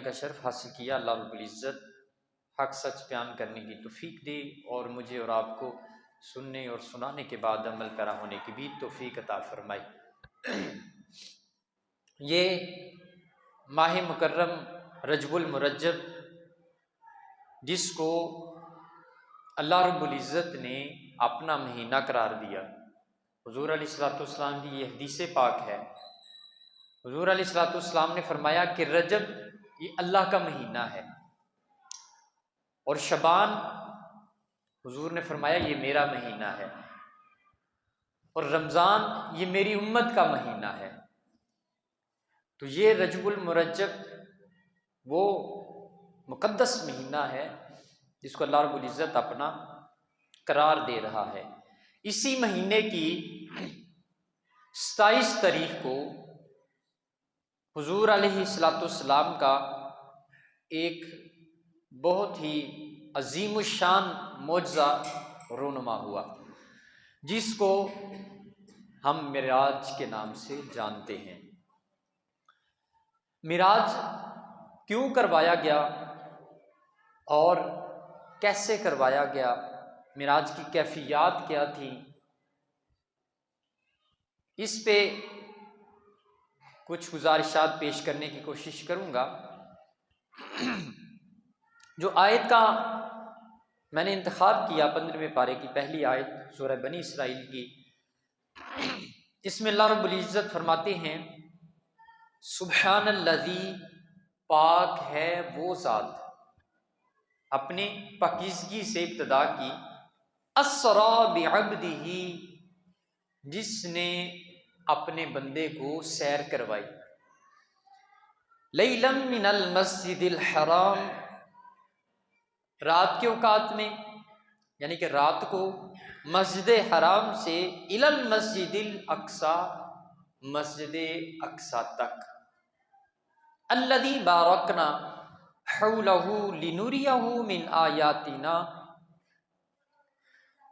का शर्फ हासिल किया। अल्लाह रब्बुल इज़्ज़त हक सच बयान करने की तौफीक दे और मुझे और आपको सुनने और सुनाने के बाद अमल पैरा होने की भी तौफीक अता फरमाई। ये माह मुकर्रम रजबुल मुरज्जब, जिसको अल्लाह रब्बुल इज़्ज़त ने अपना महीना करार दिया। हुज़ूर अलैहिस्सलाम की ये हदीस पाक है। हुज़ूर अलैहिस्सलाम ने फरमाया कि रजब ये अल्लाह का महीना है और शबान हुज़ूर ने फरमाया ये मेरा महीना है और रमज़ान ये मेरी उम्मत का महीना है। तो ये रजबुल मुरज्जब वो मुक़द्दस महीना है जिसको अल्लाह रब्बुल इज़्ज़त अपना करार दे रहा है। इसी महीने की 27 तारीख को हुज़ूर अलैहिस्सलाम का एक बहुत ही अज़ीमुश्शान मौजज़ा रूनुमा हुआ, जिसको हम मिराज के नाम से जानते हैं। मिराज क्यों करवाया गया और कैसे करवाया गया, मिराज की कैफियत क्या थी, इस पे कुछ गुजारिशात पेश करने की कोशिश करूँगा। जो आयत का मैंने इंतखाब किया 15वें पारे की पहली आयत सूरह बनी इसराइल की, इसमें अल्लाह रब्बुल इज़्ज़त फरमाते हैं, सुब्हानल्लज़ी, पाक है वो ज़ात, अपने पाकीज़गी से इब्तिदा की, अस्रा बिअब्दिही, जिसने अपने बंदे को सैर करवाई, लैलन मिनल मस्जिदिल हराम, रात के औकात में, यानी कि रात को मस्जिद हराम से, इलल मस्जिदिल अक्सा, मस्जिद अक्सा तक, अल्लज़ी बारकना हौलहू लिनुरियहू मिन आयातिना,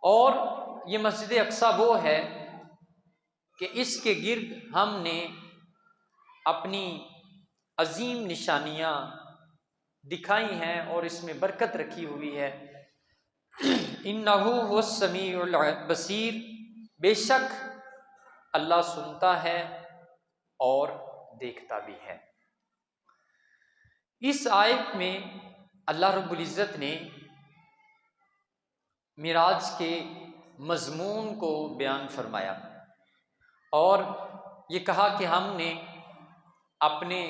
और ये मस्जिद अक्सा वो है कि इसके गिर्द हमने अपनी अजीम निशानियां दिखाई हैं और इसमें बरकत रखी हुई है। इन्नहु हुवस समीउल बसीर, बेशक अल्लाह सुनता है और देखता भी है। इस आयत में अल्लाह रब्बुल इज़्ज़त ने मिराज के मज़मून को बयान फरमाया और ये कहा कि हमने अपने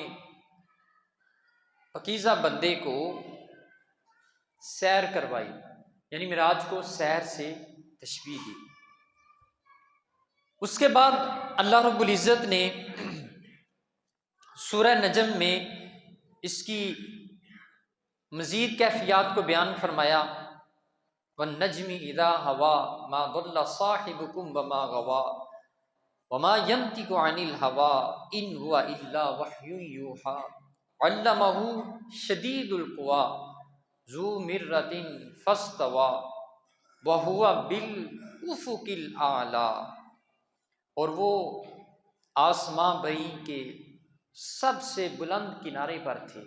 पकीज़ा बंदे को सैर करवाई, यानी मिराज को सैर से तशबीह दी। उसके बाद अल्लाह रब्बुल इज़्ज़त ने सूरह नजम में इसकी मज़ीद कैफियत को बयान फरमाया, वन्नज्मि इज़ा हवा मा दल्ला साहिबुकुम वमा गवा वमा यंतिकु अनिल हवा इन हुवा इल्ला वह्युन यूहा अल्लमहु शदीदुल कुवा ज़ू मिर्रतिन फस्तवा वहुवा बिल उफ़ुकिल आला, और वो आसमां बई के सबसे बुलंद किनारे पर थे।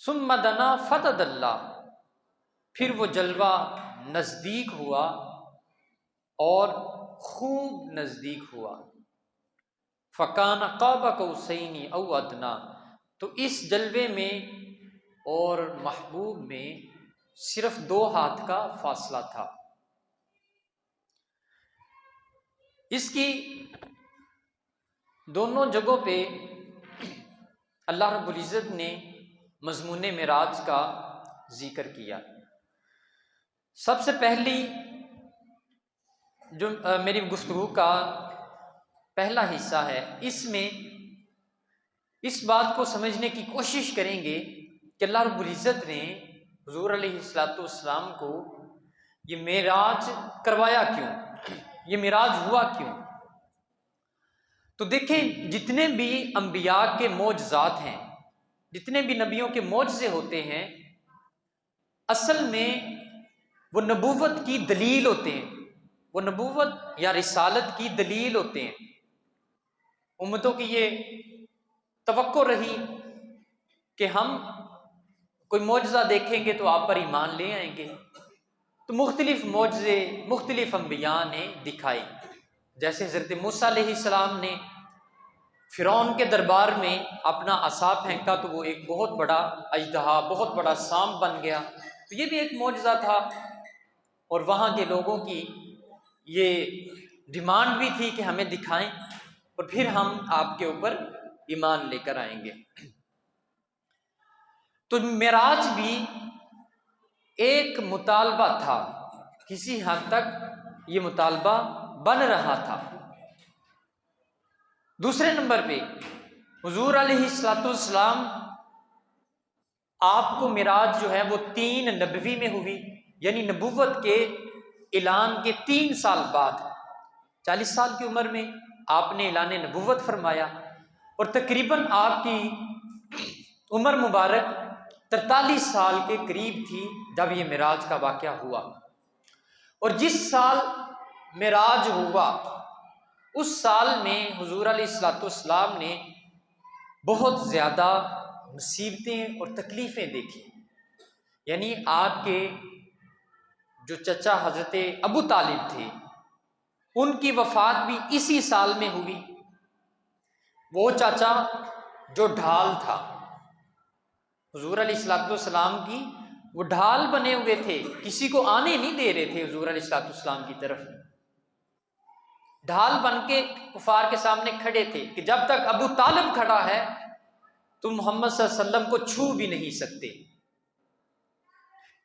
सुम्मा दना फतदल्ला, फिर वो जलवा नजदीक हुआ और खूब नजदीक हुआ। फ़कान क़ाब कौसैनी औ अदना, तो इस जलवे में और महबूब में सिर्फ 2 हाथ का फासला था। इसकी दोनों जगहों पे अल्लाह रब्बुल इज़्ज़त ने मज़मून मिराज का जिक्र किया। सबसे पहली जो मेरी गुफ्तगू का पहला हिस्सा है, इसमें इस बात को समझने की कोशिश करेंगे कि अल्लाह रब्बुल इज़्ज़त ने हुज़ूर अलैहिस्सलाम को ये मिराज करवाया क्यों, ये मिराज हुआ क्यों। तो देखें, जितने भी अंबिया के मौजज़ात हैं, जितने भी नबियों के मौजज़े होते हैं, असल में वो नबूवत की दलील होते हैं, वो नबूवत या रिसालत की दलील होते हैं। उम्मतों की ये तवक्को रही कि हम कोई मौजज़ा देखेंगे तो आप पर ईमान ले आएंगे। तो मुख्तलिफ मौजज़े मुख्तलिफ अंबिया ने दिखाए। जैसे हज़रत मूसा अलैहिस्सलाम ने फ़िरौन के दरबार में अपना असा फेंका तो वो एक बहुत बड़ा अजदहा, बहुत बड़ा सांप बन गया, तो ये भी एक मौजज़ा था। और वहाँ के लोगों की ये डिमांड भी थी कि हमें दिखाएं और फिर हम आपके ऊपर ईमान लेकर आएंगे। तो मेराज भी एक मुतालबा था, किसी हद तक ये मुतालबा बन रहा था। दूसरे नंबर पे हुजूर अलैहिस्सलाम आपको मिराज जो है वो 3 नबवी में हुई, यानी नबुव्वत के ऐलान के 3 साल बाद 40 साल की उम्र में आपने ऐलान नबुव्वत फरमाया। और तकरीबन आपकी उम्र मुबारक 43 साल के करीब थी जब ये मिराज का वाक़या हुआ। और जिस साल मिराज हुआ उस साल में हुजूर अलैहिस्सलाम ने बहुत ज़्यादा मुसीबतें और तकलीफ़ें देखी। यानी आपके जो चचा हज़रत अबू तालिब थे उनकी वफ़ात भी इसी साल में हुई। वो चाचा जो ढाल था हुजूर अलैहिस्सलाम की, वो ढाल बने हुए थे, किसी को आने नहीं दे रहे थे हुजूर अलैहिस्सलाम की तरफ। ढाल बन के कुफार के सामने खड़े थे कि जब तक अबू तालिब खड़ा है तुम मोहम्मद सल्लल्लाहु अलैहि वसल्लम को छू भी नहीं सकते।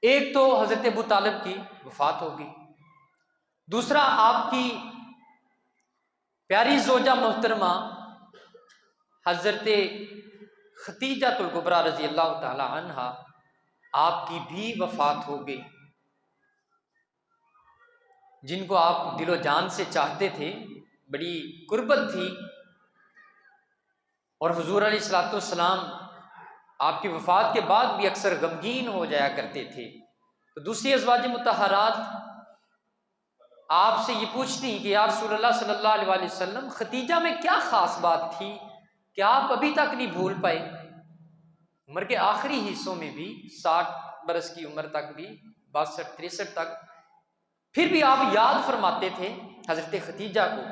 एक तो हजरत अबू तालिब की वफात होगी, दूसरा आपकी प्यारी जोजा मोहतरमा हजरत खतीजतुल कुबरा रजी अल्लाह ताला अन्हा आपकी भी वफात हो गई, जिनको आप दिलो जान से चाहते थे, बड़ी कुर्बत थी। और हुजूर अलैहिस्सलाम आपकी वफ़ात के बाद भी अक्सर गमगीन हो जाया करते थे। तो दूसरी अज़वाज मुतहरात आपसे ये पूछती कि या रसूलल्लाह सल्लल्लाहु अलैहि वसल्लम खतीजा में क्या ख़ास बात थी कि आप अभी तक नहीं भूल पाए? उम्र के आखिरी हिस्सों में भी 60 बरस की उम्र तक भी 62-63 तक फिर भी आप याद फरमाते थे हज़रत खतीजा को।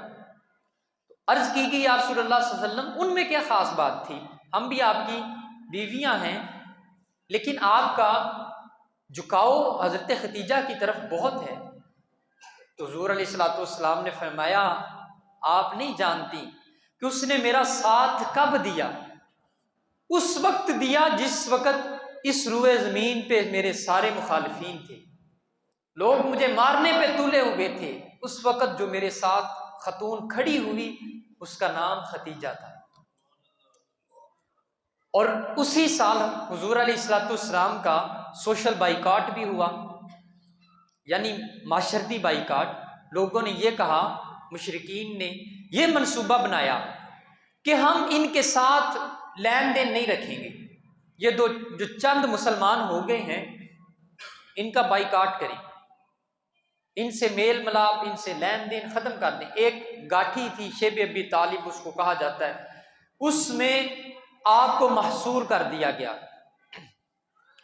तो अर्ज़ की कि या रसूलल्लाह सल्लल्लाहु अलैहि वसल्लम उनमें क्या ख़ास बात थी? हम भी आपकी बीवियां हैं, लेकिन आपका झुकाव हज़रत खतीजा की तरफ बहुत है। तो हुज़ूर अलैहिस्सलाम ने फरमाया आप नहीं जानती कि उसने मेरा साथ कब दिया। उस वक्त दिया जिस वक्त इस रुए ज़मीन पे मेरे सारे मुखालिफीन थे, लोग मुझे मारने पे तुले हुए थे। उस वक्त जो मेरे साथ खतून खड़ी हुई उसका नाम खतीजा था। और उसी साल हुजूर अलैहिस्सलाम का सोशल बाइकाट भी हुआ, यानी माशरती बाइकाट। लोगों ने यह कहा, मुशरिकीन ने यह मंसूबा बनाया कि हम इनके साथ लेन देन नहीं रखेंगे, ये दो जो चंद मुसलमान हो गए हैं इनका बाइकाट करें, इनसे मेल मिलाप, इनसे लेन देन खत्म कर दें। एक गाठी थी शेब अबी तालिब उसको कहा जाता है, उसमें आपको महसूर कर दिया गया।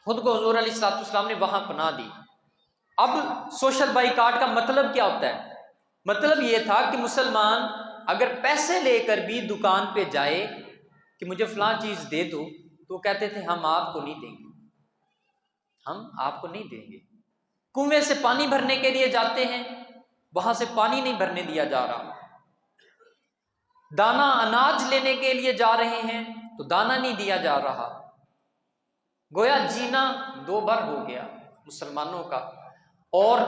खुद को हुजूर अलैहिस्सलाम ने वहां पनाह दी। अब सोशल बाइकाट का मतलब क्या होता है? मतलब यह था कि मुसलमान अगर पैसे लेकर भी दुकान पे जाए कि मुझे फलां चीज दे दो, तो कहते थे हम आपको नहीं देंगे, हम आपको नहीं देंगे। कुएं से पानी भरने के लिए जाते हैं, वहां से पानी नहीं भरने दिया जा रहा। दाना अनाज लेने के लिए जा रहे हैं तो दाना नहीं दिया जा रहा। गोया जीना दो बार हो गया मुसलमानों का। और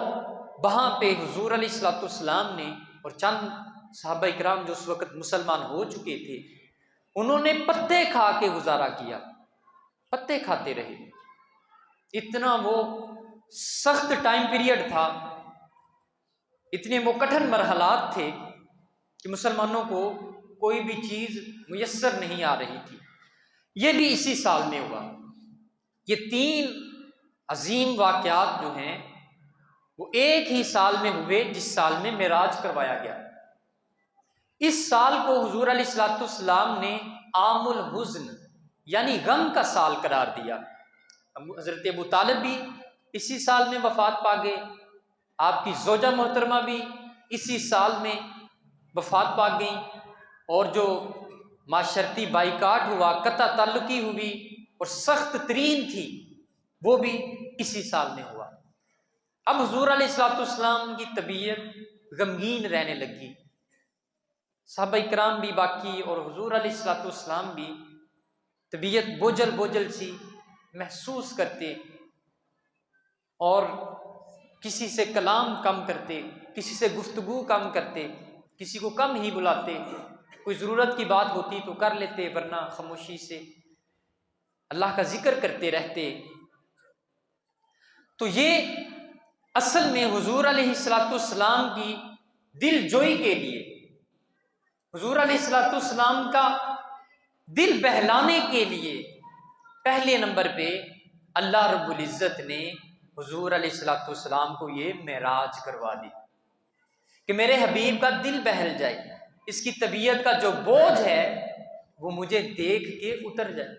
वहां पे हुजूर अलैहिस्सलाम ने और चंद सहाबा इकराम जो उस वक्त मुसलमान हो चुके थे, उन्होंने पत्ते खा के गुजारा किया, पत्ते खाते रहे। इतना वो सख्त टाइम पीरियड था, इतने वो कठिन मरहलात थे कि मुसलमानों को कोई भी चीज मुयस्सर नहीं आ रही थी। ये भी इसी साल में हुआ। ये 3 अजीम वाक़यात जो हैं वो एक ही साल में हुए जिस साल में मेराज करवाया गया। इस साल को हुजूर अलैहिस्सलाम ने आमुल हुज़्न, यानी गम का साल करार दिया। हज़रत अबू तालिब भी इसी साल में वफात पा गए, आपकी ज़ौजा मोहतरमा भी इसी साल में वफात पा गई, और जो माशरती बाइकाट हुआ, कता ताल्लुकी हुई और सख्त तरीन थी, वो भी इसी साल में हुआ। अब हुजूर अलैहिस्सलाम की तबीयत गमगीन रहने लगी, सहाबा इकराम भी बाकी और हुजूर अलैहिस्सलाम भी तबीयत बोझल बोझल सी महसूस करते, और किसी से कलाम कम करते, किसी से गुफ्तगू कम करते, किसी को कम ही बुलाते, कोई ज़रूरत की बात होती तो कर लेते, वरना खामोशी से अल्लाह का जिक्र करते रहते। तो ये असल में हुजूर अलैहिस्सलाम की दिल जोई के लिए, हुजूर अलैहिस्सलाम का दिल बहलाने के लिए पहले नंबर पे अल्लाह रब्बुल इज़्ज़त ने हुजूर अलैहिस्सलाम को ये मेराज करवा दी कि मेरे हबीब का दिल बहल जाए, इसकी तबीयत का जो बोझ है वो मुझे देख के उतर जाए,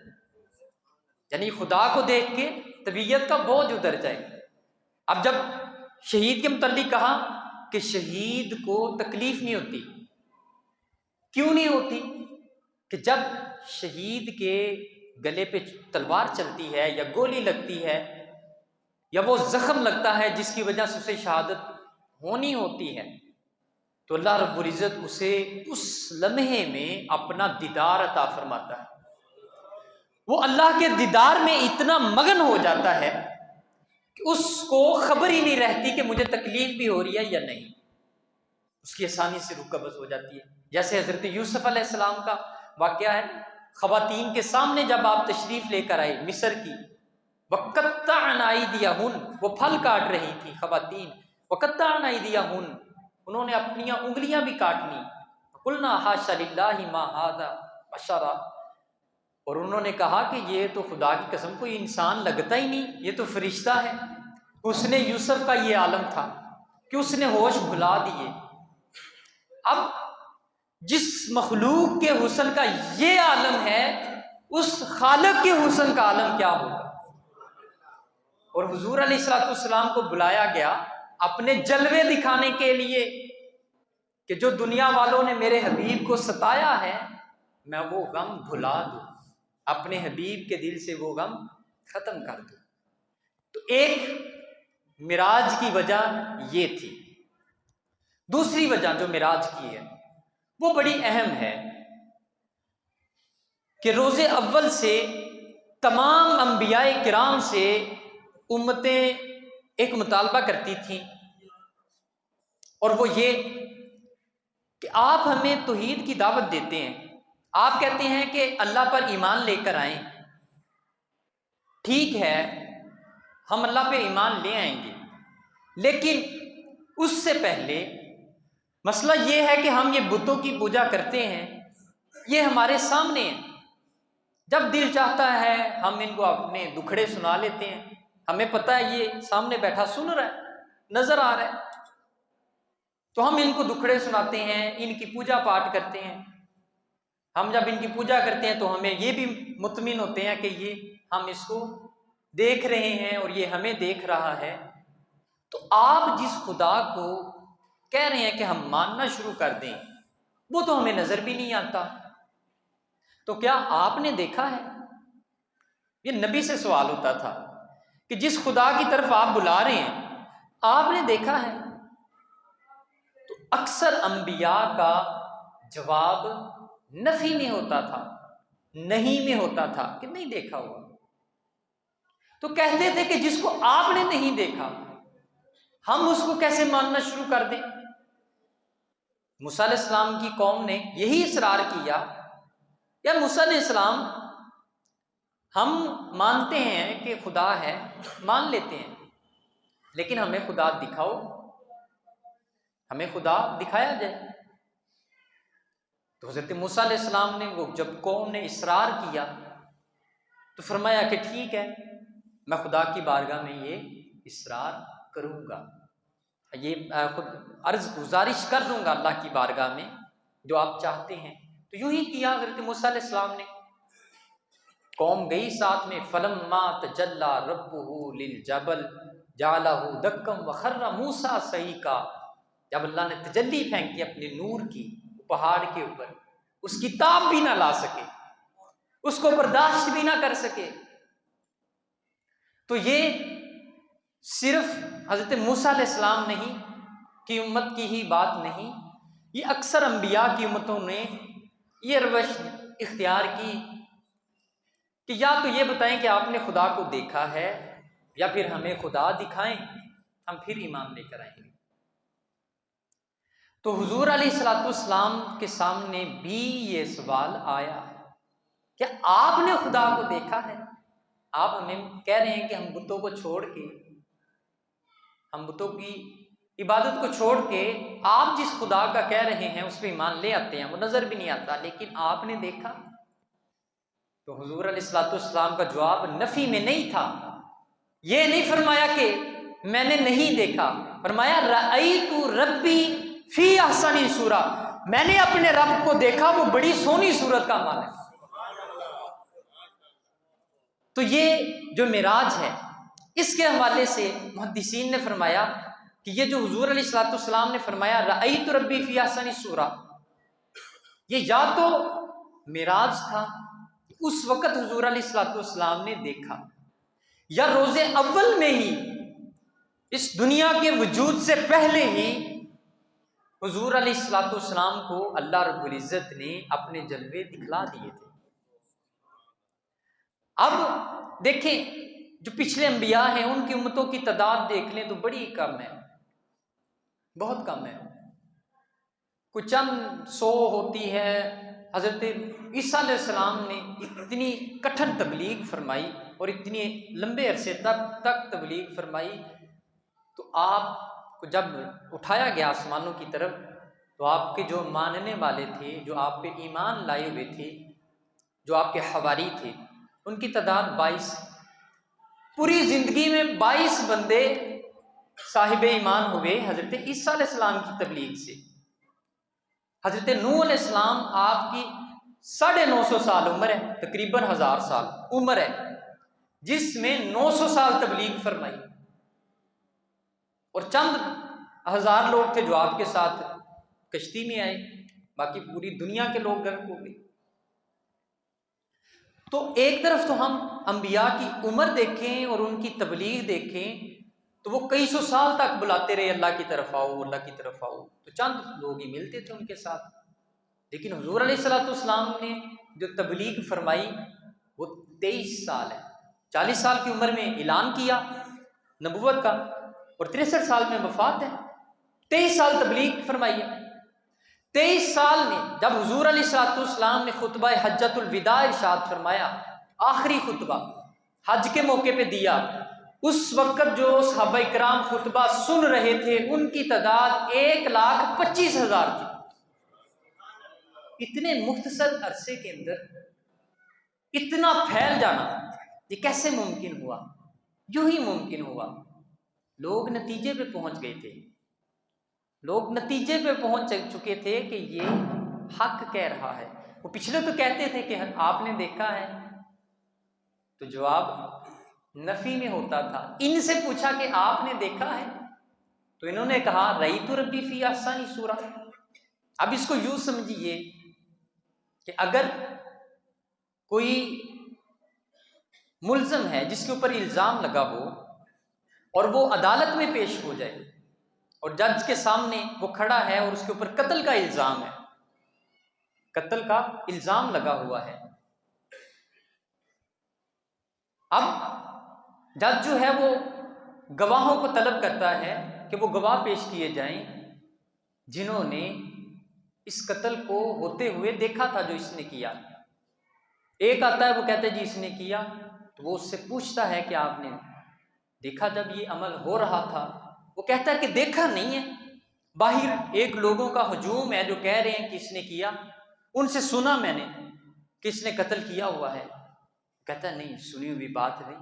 यानी खुदा को देख के तबीयत का बोझ उतर जाए। अब जब शहीद के मुतल्लिक कहा कि शहीद को तकलीफ नहीं होती, क्यों नहीं होती? कि जब शहीद के गले पे तलवार चलती है या गोली लगती है या वो जख्म लगता है जिसकी वजह से उसे शहादत होनी होती है, तो अल्लाह रब्बुल इज़्ज़त उसे उस लम्हे में अपना दीदार अता फरमाता है। वो अल्लाह के दीदार में इतना मगन हो जाता है कि उसको खबर ही नहीं रहती कि मुझे तकलीफ भी हो रही है या नहीं, उसकी आसानी से रूह कब्ज़ हो जाती है। जैसे हज़रत यूसुफ अलैहिस्सलाम का वाक़या है, ख़वातीन के सामने जब आप तशरीफ़ लेकर आए मिस्र की, वक़त्तअन अयदियहुन, वो फल काट रही थी ख़वातीन, वक़त्तअन अयदियहुन, उन्होंने अपनी उंगलियां भी काट ली, कुलना हाशा लिल्लाहि मा हाज़ा बशरा, और उन्होंने कहा कि ये तो खुदा की कसम कोई इंसान लगता ही नहीं, ये तो फरिश्ता है। उसने यूसुफ का ये आलम था कि उसने होश भुला दिए। अब जिस मखलूक के हुस्न का ये आलम है, उस खालिक के हुस्न का आलम क्या होगा। और हुजूर अलैहिस्सलाम को बुलाया गया अपने जलवे दिखाने के लिए कि जो दुनिया वालों ने मेरे हबीब को सताया है, मैं वो गम भुला दूं, अपने हबीब के दिल से वो गम खत्म कर दूं। तो एक मिराज की वजह ये थी। दूसरी वजह जो मिराज की है वो बड़ी अहम है कि रोज़े अव्वल से तमाम अंबियाए किराम से उम्मतें एक मुतालबा करती थीं, और वो ये कि आप हमें तौहीद की दावत देते हैं, आप कहते हैं कि अल्लाह पर ईमान लेकर आएं, ठीक है हम अल्लाह पे ईमान ले आएंगे, लेकिन उससे पहले मसला ये है कि हम ये बुतों की पूजा करते हैं, ये हमारे सामने है, जब दिल चाहता है हम इनको अपने दुखड़े सुना लेते हैं, हमें पता है ये सामने बैठा सुन रहा है, नजर आ रहा है, तो हम इनको दुखड़े सुनाते हैं, इनकी पूजा पाठ करते हैं। हम जब इनकी पूजा करते हैं तो हमें ये भी मुतमिन होते हैं कि ये हम इसको देख रहे हैं और ये हमें देख रहा है। तो आप जिस खुदा को कह रहे हैं कि हम मानना शुरू कर दें, वो तो हमें नजर भी नहीं आता, तो क्या आपने देखा है? ये नबी से सवाल होता था कि जिस खुदा की तरफ आप बुला रहे हैं आपने देखा है? तो अक्सर अंबिया का जवाब नफी में होता था, नहीं में होता था कि नहीं देखा हुआ। तो कहते थे कि जिसको आपने नहीं देखा हम उसको कैसे मानना शुरू कर दें। मूसा अलैहिस्सलाम की कौम ने यही इसरार किया, या मूसा अलैहिस्सलाम हम मानते हैं कि खुदा है, मान लेते हैं, लेकिन हमें खुदा दिखाओ, हमें खुदा दिखाया जाए। तो हज़रत मूसा अलैहिस्सलाम ने वो जब कौम ने इसरार किया तो फरमाया कि ठीक है मैं खुदा की बारगाह में ये इसरार करूँगा, ये खुद अर्ज गुजारिश कर दूंगा अल्लाह की बारगाह में जो आप चाहते हैं। तो यूं ही किया हज़रत मूसा अलैहिस्सलाम ने। कौम गई साथ में। फलम्मा तजल्ला रब्बुहु लिल जबल जालहु दक्कम व खर्रा मूसा सईका। जब अल्लाह ने तजल्ली फेंकी अपने नूर की पहाड़ के ऊपर, उसकी ताप भी ना ला सके, उसको बर्दाश्त भी ना कर सके। तो ये सिर्फ हजरत मूसा अलैहिस्सलाम नहीं की उम्मत की ही बात नहीं, ये अक्सर अंबिया की उम्मतों ने ये रवश इख्तियार की कि या तो ये बताएं कि आपने खुदा को देखा है, या फिर हमें खुदा दिखाएं, हम फिर ईमान लेकर आएंगे। तो हुजूर अलैहिस्सलाम के सामने भी ये सवाल आया, क्या आपने खुदा को देखा है? आप हमें कह रहे हैं कि हम बुतों को छोड़ के, हम बुतों की इबादत को छोड़ के आप जिस खुदा का कह रहे हैं उस पर ईमान ले आते हैं, वो नजर भी नहीं आता, लेकिन आपने देखा? तो हुजूर अलैहिस्सलाम का जवाब नफी में नहीं था। ये नहीं फरमाया कि मैंने नहीं देखा, फरमाया रअयतु रब्बी फी अहसनी सूरा, मैंने अपने रब को देखा, वो बड़ी सोहनी सूरत का मालिक। तो ये जो मिराज है, इसके हवाले से मुहद्दिसीन ने फरमाया कि ये जो हुजूर अलैहिस्सलाम ने फरमाया रअयतु रब्बी फी अहसनी सूरा, ये या तो मिराज था, उस वक्त हुजूर अलैहिस्सलाम ने देखा, या रोजे अव्वल में ही, इस दुनिया के वजूद से पहले ही हुजूर अलैहिस्सलाम को अल्लाह रब्बुल इज्जत ने अपने जलवे दिखला दिए थे। अब देखें, जो पिछले अंबिया हैं उनकी उम्मतों की तादाद देख लें तो बड़ी कम है, बहुत कम है, कुछ चंद 100 होती है। हजरत ईसा अलैहिस्सलाम ने इतनी कठिन तबलीग फरमाई और इतनी लंबे अरसे तक तबलीग फरमाई, तो आपको जब उठाया गया आसमानों की तरफ, तो आपके जो मानने वाले थे, जो आप पे ईमान लाए हुए थे, जो आपके हवारी थे, उनकी तादाद 22। पूरी जिंदगी में 22 बंदे साहिब ईमान हुए हजरत ईसा अलैहिस्सलाम की तबलीग से। हजरत नूह अलैहिस्सलाम आपकी 950 साल उम्र है, तकरीबन 1000 साल उम्र है, जिसमें 900 साल तबलीग फरमाई, और चंद 1000 लोग थे जो आपके साथ कश्ती में आए, बाकी पूरी दुनिया के लोग गर्क हो गए। तो एक तरफ तो हम अंबिया की उम्र देखें और उनकी तबलीग देखें, तो वो कई सौ साल तक बुलाते रहे अल्लाह की तरफ आओ, अल्लाह की तरफ आओ, तो चंद लोग ही मिलते थे उनके साथ। लेकिन हुजूर अलैहिस्सलाम ने जो तबलीग फरमाई वो 23 साल है। 40 साल की उम्र में ऐलान किया नबुवत का, और 63 साल में वफात है। 23 साल तबलीग फरमाई है। 23 साल में जब हुजूर अलैहिस्सलाम ने खुतबा हज्जतुल विदा इरशाद फरमाया, आखिरी खुतबा हज के मौके पे दिया, उस वक्त जो सहाबा इकराम खुतबा सुन रहे थे उनकी तादाद 1,25,000 थी। इतने मुख्तसर अरसे के अंदर इतना फैल जाना, ये कैसे मुमकिन हुआ? यूं ही मुमकिन हुआ। लोग नतीजे पे पहुंच गए थे, लोग नतीजे पे पहुंच चुके थे कि ये हक कह रहा है। वो पिछले तो कहते थे कि आपने देखा है, तो जवाब नफी में होता था। इनसे पूछा कि आपने देखा है, तो इन्होंने कहा रईतु रब्बी फी अहसनी सूरा। अब इसको यूं समझिए कि अगर कोई मुल्ज़म है जिसके ऊपर इल्ज़ाम लगा हो और वो अदालत में पेश हो जाए और जज के सामने वो खड़ा है और उसके ऊपर कत्ल का इल्ज़ाम है, कत्ल का इल्ज़ाम लगा हुआ है। अब जज जो है वो गवाहों को तलब करता है कि वो गवाह पेश किए जाएं जिन्होंने इस कत्ल को होते हुए देखा था, जो इसने किया। एक आता है, वो कहता है जी इसने किया, तो वो उससे पूछता है कि आपने देखा जब ये अमल हो रहा था? वो कहता है कि देखा नहीं है, बाहर एक लोगों का हजूम है जो कह रहे हैं कि इसने किया, उनसे सुना मैंने कि इसने कत्ल किया हुआ है। कहता है नहीं, सुनी हुई बात नहीं,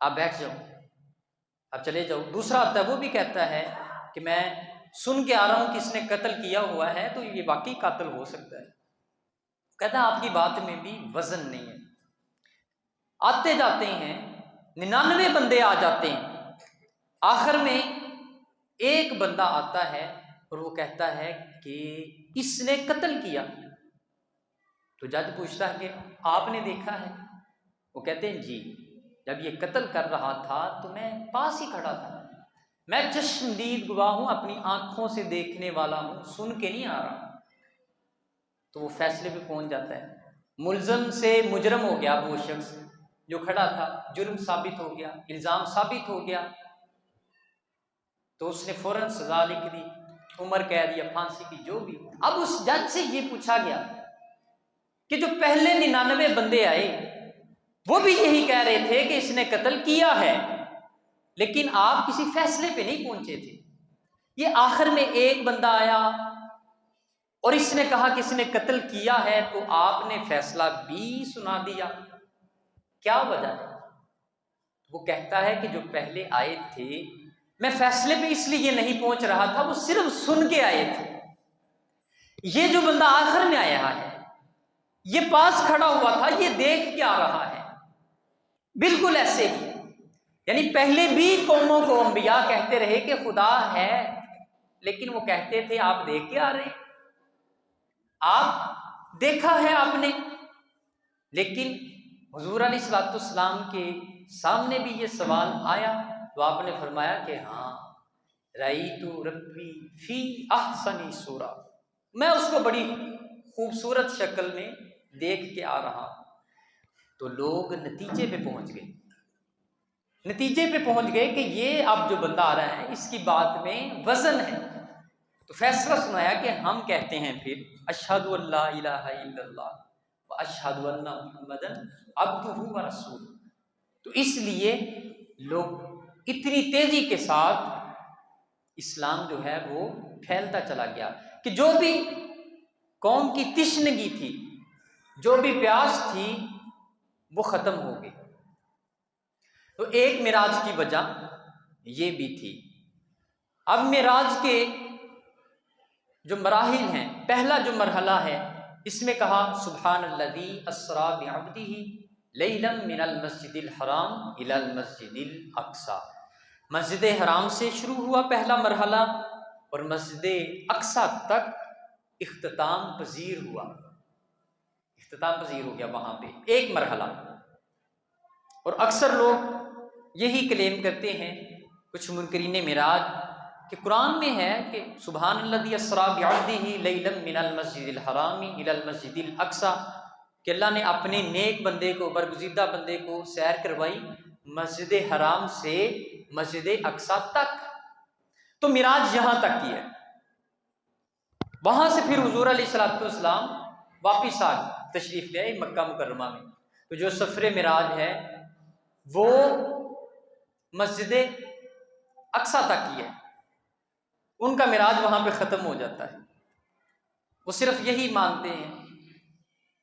आप बैठ जाओ, अब चले जाओ। दूसरा आता है, वो भी कहता है कि मैं सुन के आ रहा हूं कि इसने कत्ल किया हुआ है, तो ये वाकई कातिल हो सकता है। कहता है आपकी बात में भी वजन नहीं है, आते जाते हैं, 99 बंदे आ जाते हैं। आखिर में एक बंदा आता है और वो कहता है कि इसने कत्ल किया। तो जज पूछता है कि आपने देखा है? वो कहते हैं जी, जब ये कत्ल कर रहा था तो मैं पास ही खड़ा था, मैं चश्मदीद गवाह हूं, अपनी आंखों से देखने वाला हूं, सुन के नहीं आ रहा। तो वो फैसले पे पहुंच जाता है। मुलजम से मुजरम हो गया, वो शख्स जो खड़ा था, जुर्म साबित हो गया, इल्जाम साबित हो गया, तो उसने फौरन सजा लिख दी, उम्र कैद या फांसी की, जो भी। अब उस जज से ये पूछा गया कि जो पहले 99 बंदे आए वो भी यही कह रहे थे कि इसने कत्ल किया है, लेकिन आप किसी फैसले पे नहीं पहुंचे थे। ये आखिर में एक बंदा आया और इसने कहा कि इसने कत्ल किया है, तो आपने फैसला भी सुना दिया, क्या वजह है? वो कहता है कि जो पहले आए थे, मैं फैसले पे इसलिए नहीं पहुंच रहा था, वो सिर्फ सुन के आए थे। ये जो बंदा आखिर में आया है, ये पास खड़ा हुआ था, ये देख के आ रहा है। बिल्कुल ऐसे ही, यानी पहले भी कौमों को अंबिया कहते रहे कि खुदा है, लेकिन वो कहते थे आप देख के आ रहे हैं, आप देखा है आपने। लेकिन हुजूर अलैहिस्सलाम के सामने भी ये सवाल आया तो आपने फरमाया कि हाँ, रईतु रब्बी फी अहसनी सूरा, मैं उसको बड़ी खूबसूरत शक्ल में देख के आ रहा हूं। तो लोग नतीजे पे पहुंच गए कि ये अब जो बंदा आ रहा है इसकी बात में वजन है। तो फैसला सुनाया कि हम कहते हैं फिर अशहदु अल्ला इलाहा इल्लल्लाह व अशहदु अन्ना मुहम्मदन अब्दुहु व रसूलुहु। तो इसलिए लोग इतनी तेजी के साथ इस्लाम जो है वो फैलता चला गया कि जो भी कौम की तिश्नगी थी, जो भी प्यास थी, वो खत्म हो गई। तो एक मिराज की वजह ये भी थी। अब मिराज के जो मराहिल हैं, पहला जो मरहला है, इसमें कहा सुब्हानल्लज़ी अस्रा बिअब्दिही लैलन मिनल मस्जिदिल हराम इलल मस्जिदिल अक्सा। मस्जिद हराम से शुरू हुआ पहला मरहला और मस्जिद अक्सा तक इख्तिताम पजीर हुआ, इख्तिताम पजीर हो गया वहां पे एक मरहला। और अक्सर लोग यही क्लेम करते हैं, कुछ मुनकरीन मिराज, कि कुरान में है कि सुब्हानल्लज़ी अस्रा बिअब्दिही लैलन मिनल मस्जिदिल हरामी इलल मस्जिदिल अक्सा, कि अल्लाह ने अपने नेक बंदे को, बरगुज़ीदा बंदे को सैर करवाई मस्जिद हराम से मस्जिद अक्सा तक। तो मिराज यहां तक की है। वहां से फिर हुजूर अलैहिस्सलाम वापिस आ तशरीफ ले आए मक्का मुकर्रमा में। तो जो सफरे मिराज है वो मस्जिद अक्सा तक की है, उनका मिराज वहां पे ख़त्म हो जाता है। वो सिर्फ यही मानते हैं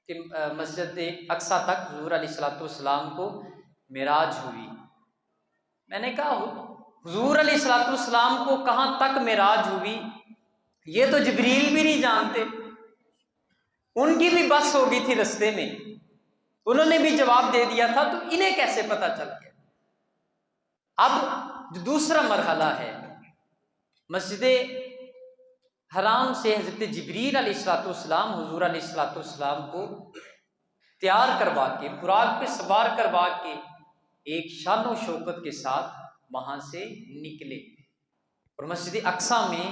कि मस्जिद अक्सा तक हुजूर अलैहिस्सलाम को मिराज हुई। मैंने कहा हुजूर अलैहिस्सलाम को कहां तक मिराज हुई ये तो जिब्रील भी नहीं जानते, उनकी भी बस हो गई थी रास्ते में, उन्होंने भी जवाब दे दिया था, तो इन्हें कैसे पता चल गया? अब जो दूसरा मरहला है, मस्जिद हराम से हज़रत जिब्रील अलैहिस्सलाम हुजूर अलैहिस्सलाम को तैयार करवा के, बुराक पे सवार करवा के एक शानो शौकत के साथ वहां से निकले और मस्जिद अक्सा में,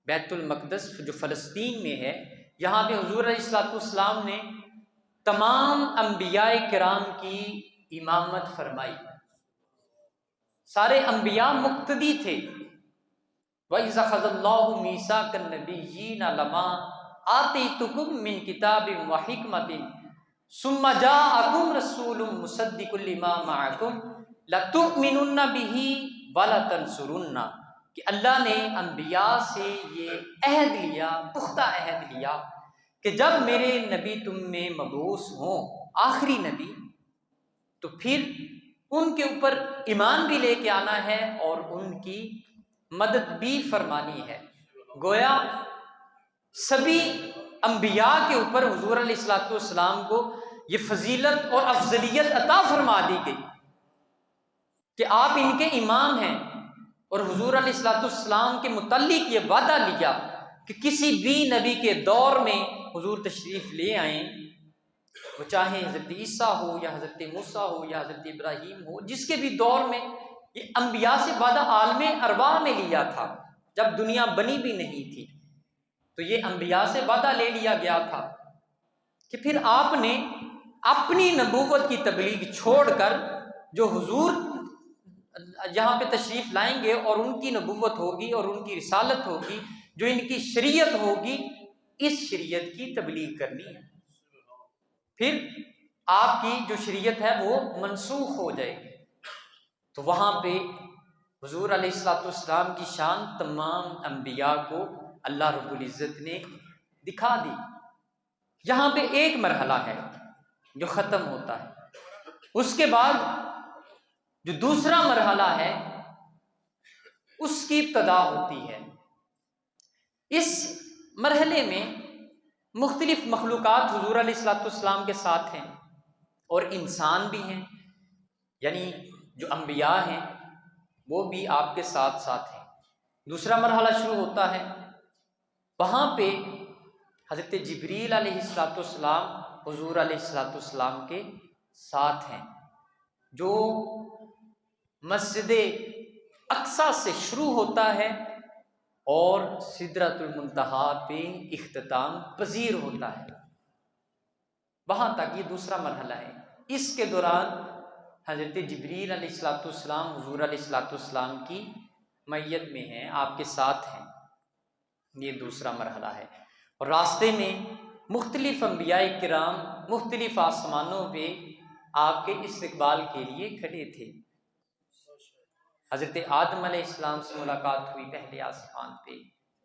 बैतुल मक़दस जो फ़लस्तीन में है, यहाँ पे हुजूर अलैहिस्सलाम ने तमाम अंबियाए किराम की इमामत फरमाई। सारे अंबिया मुक्तदी थे। वइज़ अख़ज़ल्लाहु मीसाकन नबिय्यीना लमा आतीतुकुम मिन किताबिन व हिकमतिन सुम्मा जाअकुम रसूलुम मुसद्दिकुल लिमा मअकुम लतुमिनुन्ना बिही व लतंसुरुन्ना, कि अल्लाह ने अंबिया से ये अहद लिया, पुख्ता अहद लिया कि जब मेरे नबी तुम में मबूस हों, आखिरी नबी, तो फिर उनके ऊपर ईमान भी लेके आना है और उनकी मदद भी फरमानी है। गोया सभी अंबिया के ऊपर हुजूर अलैहिस्सलाम को ये फजीलत और अफजलियत अता फरमा दी गई कि आप इनके इमाम हैं। और हुजूर अलैहिस्सलाम के मुतल्लिक ये वादा लिया कि किसी भी नबी के दौर में हुजूर तशरीफ ले आए, वो चाहे हज़रत ईसा हो या हज़रत मूसा हो या हज़रत इब्राहीम हो, जिसके भी दौर में, ये अंबिया से वादा आलमे अरवाह में लिया था जब दुनिया बनी भी नहीं थी। तो ये अंबिया से वादा ले लिया गया था कि फिर आपने अपनी नबूवत की तबलीग छोड़कर जो हुजूर यहाँ पे तशरीफ लाएंगे और उनकी नबूवत होगी और उनकी रिसालत होगी, जो इनकी शरीयत होगी, इस शरीयत की तबलीग करनी है। फिर आपकी जो शरीयत है वो मनसूख हो जाएगी। तो वहाँ पे हुजूर अलैहिस्सलाम की शान तमाम अंबिया को अल्लाह रब्बुल इज़्ज़त ने दिखा दी। यहाँ पे एक मरहला है जो ख़त्म होता है, उसके बाद जो दूसरा मरहला है उसकी इब्तदा होती है। इस मरहले में मुख्तलिफ मखलूक़ात हुजूर अलैहिस्सलाम के साथ हैं और इंसान भी हैं, यानी जो अंबिया हैं वो भी आपके साथ साथ हैं। दूसरा मरहला शुरू होता है, वहाँ पे हज़रत जिब्रील अलैहिस्सलाम हुजूर अलैहिस्सलाम के साथ हैं, जो मस्जिद अक्सा से शुरू होता है और सिदरतुल मुंतहा पे इख्तिताम पजीर होता है। वहाँ तक ये दूसरा मरहला है। इसके दौरान हज़रत जिब्रील अलैहिस्सलाम हुजूर अलैहिस्सलाम की मैयत में हैं, आपके साथ हैं। ये दूसरा मरहला है। और रास्ते में मुख्तलिफ अंबियाए किराम मुख्तलिफ आसमानों पे आपके इस्तकबाल के लिए खड़े थे। हज़रत आदम अलैहिस्सलाम से मुलाकात हुई पहले आसमान पे,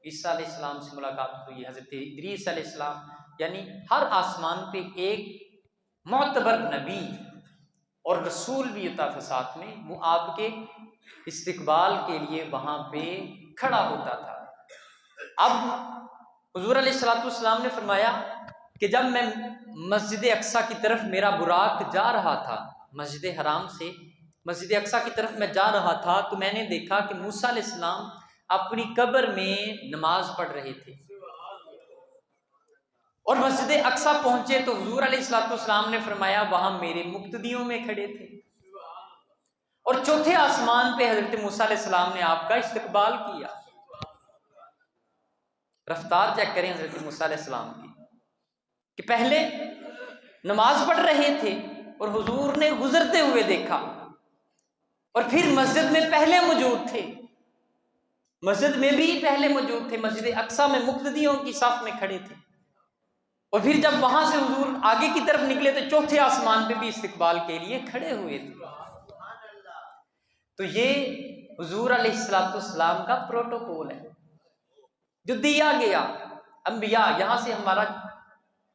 ईसा अलैहिस्सलाम से मुलाकात हुई, हज़रत इदरीस अलैहिस्सलाम, यानी हर आसमान पे एक मोतबर नबी और रसूल भी होता था साथ में, वो आपके इस्तकबाल के लिए वहाँ पे खड़ा होता था। अब हुजूर अलैहिस्सलाम ने फरमाया कि जब मैं मस्जिद अक्सा की तरफ मेरा बुराक जा रहा था, मस्जिद हराम से मस्जिद अक्सा की तरफ मैं जा रहा था, तो मैंने देखा कि मूसा अलैहिस्सलाम अपनी कब्र में नमाज पढ़ रहे थे। और मस्जिद अक्सा पहुंचे तो हुजूर अलैहिस्सलाम ने फरमाया वहां मेरे मुक्तदियों में खड़े थे। और चौथे आसमान पे हजरत मूसा अलैहिस्सलाम ने आपका इस्तकबाल किया। रफ्तार चेक करें हजरत मूसा अलैहिस्सलाम की, कि पहले नमाज पढ़ रहे थे और हुजूर ने गुजरते हुए देखा, और फिर मस्जिद में पहले मौजूद थे, मस्जिद में भी पहले मौजूद थे, मस्जिद अक्सा में मुक्तदियों की साफ में खड़े थे। और फिर जब वहां से हुजूर आगे की तरफ निकले तो चौथे आसमान पे भी इस्तकबाल के लिए खड़े हुए थे। तो ये हुजूर अलैहिस्सलाम का प्रोटोकॉल है जो दिया गया अंबिया। यहाँ से हमारा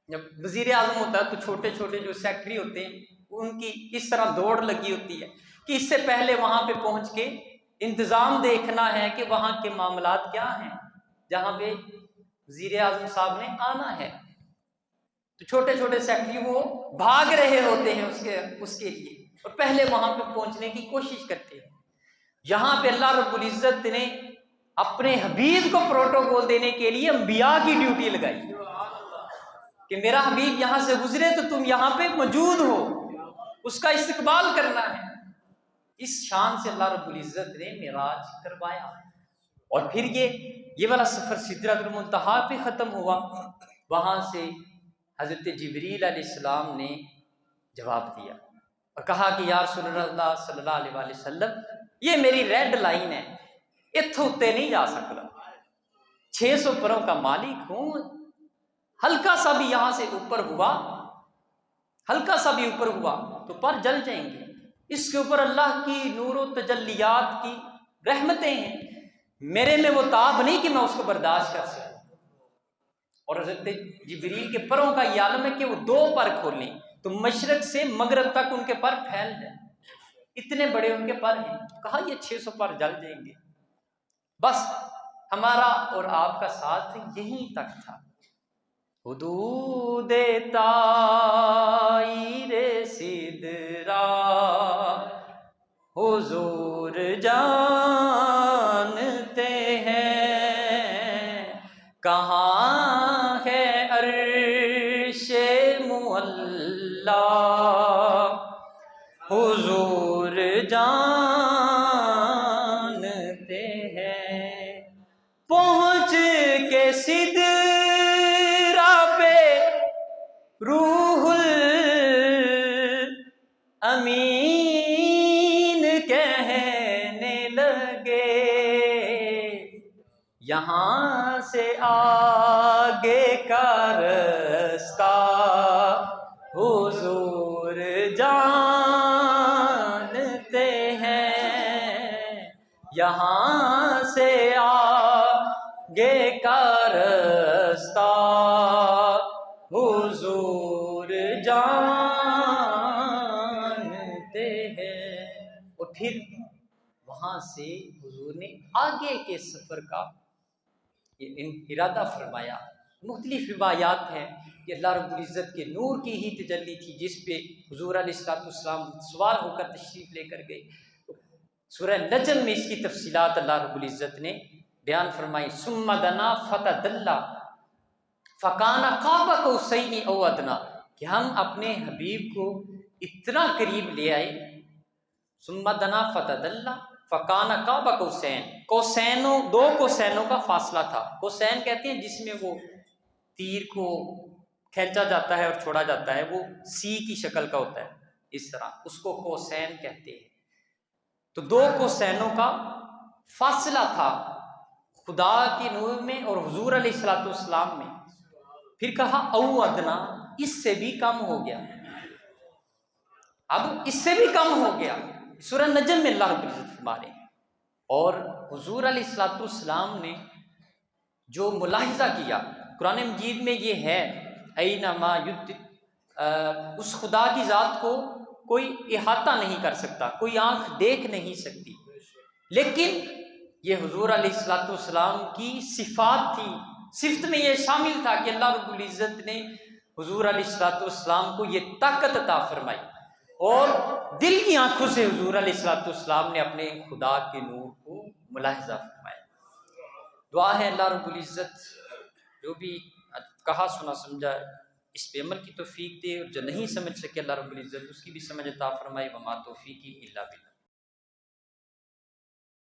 जब वजीर आजम होता है तो छोटे छोटे जो सेक्रेटरी होते हैं उनकी इस तरह दौड़ लगी होती है कि इससे पहले वहां पे पहुंच के इंतजाम देखना है कि वहां के मामलात क्या हैं जहां पे वजीर आजम साहब ने आना है। तो छोटे छोटे सेक्रेटरी वो भाग रहे होते हैं उसके लिए, और पहले वहां पे पहुंचने की कोशिश करते हैं। यहाँ पे अल्लाह रब्बुल इज्जत ने अपने हबीब को प्रोटोकॉल देने के लिए अंबिया की ड्यूटी लगाई कि मेरा हबीब यहाँ से गुजरे तो तुम यहाँ पे मौजूद हो, उसका इस्तकबाल करना है। इस शान से अल्लाह रब्बुल इज्जत ने मिराज करवाया। और फिर ये वाला सफर सिदरतुल मुंतहा पे खत्म हुआ। वहां से हजरत जिब्रील अलैहिस्सलाम ने जवाब दिया और कहा कि या रसूलल्लाह सल्लल्लाहु अलैहि वसल्लम, ये मेरी रेड लाइन है, इत्थों उत्ते नहीं जा सकता, 600 परों का मालिक हूं, हल्का सा भी यहां से ऊपर हुआ, हल्का सा भी ऊपर हुआ तो पर जल जाएंगे। इसके ऊपर अल्लाह की नूर तजल्लियात की रहमतें हैं, मेरे में वो ताब नहीं कि मैं उसको बर्दाश्त कर सकूं। और हज़रत जिब्रील के परों का ये आलम है कि वो 2 पर खोलें तो मशरक से मगरब तक उनके पर फैल जाए, इतने बड़े उनके पर हैं। कहा ये 600 पर जल जाएंगे। बस हमारा और आपका साथ यहीं तक था। हुदूद ताईरे सिदरा हुजूर जानते हैं, कहाँ है अर्शे मुअल्ला हुजूर जानते हैं। पहुँच के सिदरा पे रूहुल अमीन कहने लगे, यहाँ से आगे का रास्ता हुजूर जानते हैं, यहाँ से आगे का रास्ता हुजूर जानते हैं। और फिर वहां से हुजूर ने आगे के सफर का इरादा फरमाया। मुख्तलिफ रिवायात हैं कि अल्लाह रब्बुल इज़्ज़त के नूर की ही तजल्ली थी जिस पे हुजूर अलैहिस्सलाम सवार होकर तशरीफ लेकर गए। सूरह नजम में इसकी तफसीलात अल्लाह रब्बुल इज़्ज़त ने बयान फरमाई। सुम्मा दना फतदल्ला फ़काना काबा कौसैनी औ अदना, कि हम अपने हबीब को इतना करीब ले आए। सुम्मा दना फतदल्ला फ़काना काबा कौसैन, कौसैनों दो कौसैनों का फासला था। कौसैन कहते हैं जिसमें वो तीर को खींचा जाता है और छोड़ा जाता है, वो सी की शक्ल का होता है, इस तरह उसको कौसैन कहते हैं। तो दो कौसैनों का फासला था खुदा के नूर में और हुजूर अलैहिस्सलाम में। फिर कहा औ अदना, इससे भी कम हो गया, अब इससे भी कम हो गया। सूरह नजम में अल्लाह रब्बुल इज़्ज़त फरमा रहे हैं। और हुजूर अलैहिस्सलाम ने जो मुलाहिजा किया, कुरान मजीद में ये है, ऐनमा युद्ध, उस खुदा की ज़ात को कोई इहाता नहीं कर सकता, कोई आंख देख नहीं सकती, लेकिन ये हुजूर अलैहिस्सलाम की सिफात थी। सिफ्त में ये शामिल था कि अल्लाह रब्बुल इज़्ज़त ने हुजूर अलैहिस्सलाम को ये ताकत अता फरमाई और दिल की आंखों से हुजूर अलैहिस्सलाम ने अपने खुदा के नूर को मुलाहिजा फरमाया। दुआ है अल्लाह रब्बुल इज़्ज़त जो भी कहा सुना समझा इस पे अमल की तौफीक दे, और जो नहीं समझ सके अल्लाह रब्बुल इज़्ज़त उसकी भी समझ अता फरमाए। वमा तौफीकी इल्ला बिल्लाह।